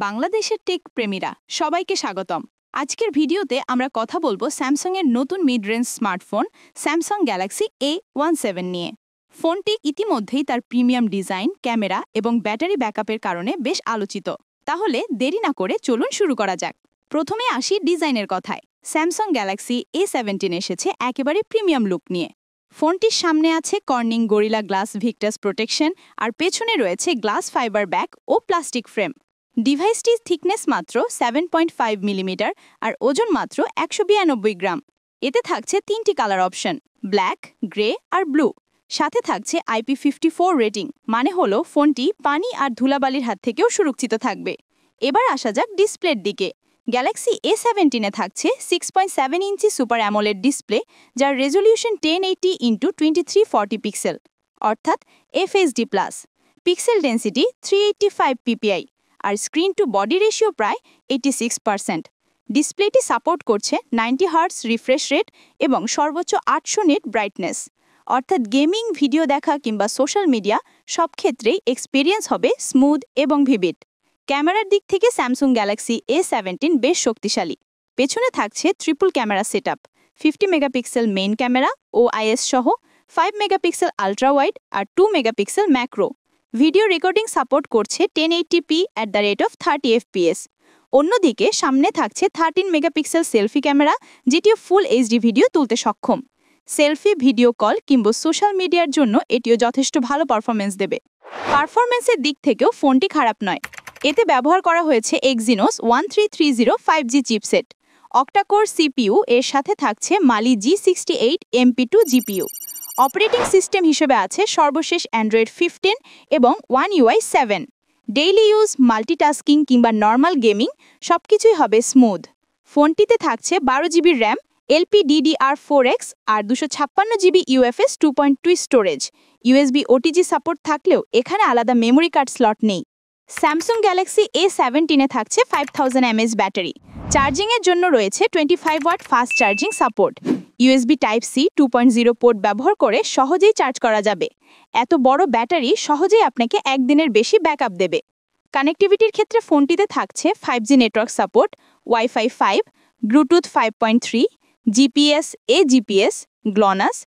বাংলাদেশের টেক প্রেমীরা সবাইকে স্বাগতম। আজকের ভিডিওতে আমরা কথা বলবো স্যামসাং এর নতুন mid range smartphone Samsung Galaxy A17 নিয়ে। ফোনটি ইতিমধ্যেই তার প্রিমিয়াম ডিজাইন, ক্যামেরা এবং ব্যাটারি ব্যাকআপের কারণে বেশ আলোচিত। তাহলে দেরি না করে চলুন শুরু করা যাক। প্রথমে আসি ডিজাইনের কথায়। স্যামসাং গ্যালাক্সি A17 এসেছে একেবারে প্রিমিয়াম লুক নিয়ে। ফোনটির সামনে আছে Corning Gorilla Glass Victus protection আর পেছনে রয়েছে গ্লাস ফাইবার ব্যাক ও প্লাস্টিক ফ্রেম। ডিভাইসটির থিকনেস মাত্র 7.5 মিলিমিটার আর ওজন মাত্র 192 গ্রাম। এতে থাকছে 3টি কালার অপশন, ব্ল্যাক, গ্রে আর ব্লু। সাথে থাকছে IP54 রেটিং, মানে হলো ফোনটি পানি আর ধুলাবালির হাত থেকেও সুরক্ষিত থাকবে। এবার আসা যাক ডিসপ্লের দিকে। গ্যালাক্সি A17 থাকছে 6.7 ইঞ্চি সুপার অ্যামোলেড ডিসপ্লে, যার রেজলিউশন 1080x2340 পিক্সেল, অর্থাৎ FHD+। পিক্সেল ডেন্সিটি 385 ppi আর স্ক্রিন টু বডি রেশিও প্রায় 86%। ডিসপ্লেটি সাপোর্ট করছে 90 হার্টজ রিফ্রেশ রেট এবং সর্বোচ্চ 800 নিট ব্রাইটনেস, অর্থাৎ গেমিং, ভিডিও দেখা কিংবা সোশ্যাল মিডিয়া সব ক্ষেত্রেই এক্সপিরিয়েন্স হবে স্মুথ এবং ভিভিড। ক্যামেরার দিক থেকে স্যামসাং গ্যালাক্সি A17 বেশ শক্তিশালী। পেছনে থাকছে triple camera setup, 50 megapixel main camera ও IS সহ 5 মেগাপিক্সেল আলট্রা ওয়াইড আর 2 megapixel macro. Video recording support করছে 1080p @ 30 fps। অন্যদিকে সামনে থাকছে 13 মেগাপিক্সেল সেলফি ক্যামেরা, যেটিও ফুল এইচডি ভিডিও তুলতে সক্ষম। সেলফি, ভিডিও কল কিংবা সোশ্যাল মিডিয়ার জন্য এটিও যথেষ্ট ভালো পারফরমেন্স দেবে। পারফরমেন্সের দিক থেকেও ফোনটি খারাপ নয়। এতে ব্যবহার করা হয়েছে Exynos 1330 5G chipset, octa-core CPU, এর সাথে থাকছে মালি G68 MP2 GPU। Operating system হিসেবে আছে সর্বশেষ অ্যান্ড্রয়েড 15 এবং One UI 7। Daily use, multitasking কিংবা নর্মাল গেমিং সবকিছুই হবে স্মুথ। ফোনটিতে থাকছে 12GB র্যাম, LPDDR4X আর 256GB UFS 2.2 storage. USB OTG support থাকলেও এখানে আলাদা মেমোরি কার্ড স্লট নেই। স্যামসাং গ্যালাক্সি A17 থাকছে 5000 mAh ব্যাটারি। চার্জিংয়ের জন্য রয়েছে 25 watt fast charging support. USB Type-C 2.0 port ব্যবহার করে সহজেই চার্জ করা যাবে। এত বড় ব্যাটারি সহজেই আপনাকে একদিনের বেশি ব্যাকআপ দেবে। কানেক্টিভিটির ক্ষেত্রে ফোনটিতে থাকছে 5G network support, Wi-Fi 5, Bluetooth 5.3, GPS, AGPS, GLONASS,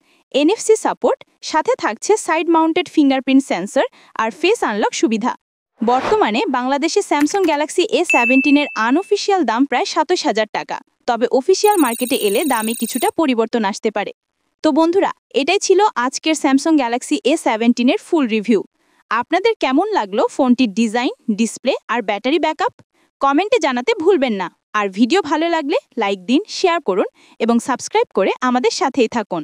NFC support, সাথে থাকছে সাইড মাউন্টেড ফিঙ্গারপ্রিন্ট সেন্সর আর ফেস আনলক সুবিধা। বর্তমানে বাংলাদেশে স্যামসাং গ্যালাক্সি A17 এর আনঅফিসিয়াল দাম প্রায় 27,000 টাকা। তবে অফিসিয়াল মার্কেটে এলে দামে কিছুটা পরিবর্তন আসতে পারে। তো বন্ধুরা, এটাই ছিল আজকের স্যামসাং গ্যালাক্সি A17 এর ফুল রিভিউ। আপনাদের কেমন লাগলো ফোনটির ডিজাইন, ডিসপ্লে আর ব্যাটারি ব্যাকআপ? কমেন্টে জানাতে ভুলবেন না। আর ভিডিও ভালো লাগলে লাইক দিন, শেয়ার করুন এবং সাবস্ক্রাইব করে আমাদের সাথেই থাকুন।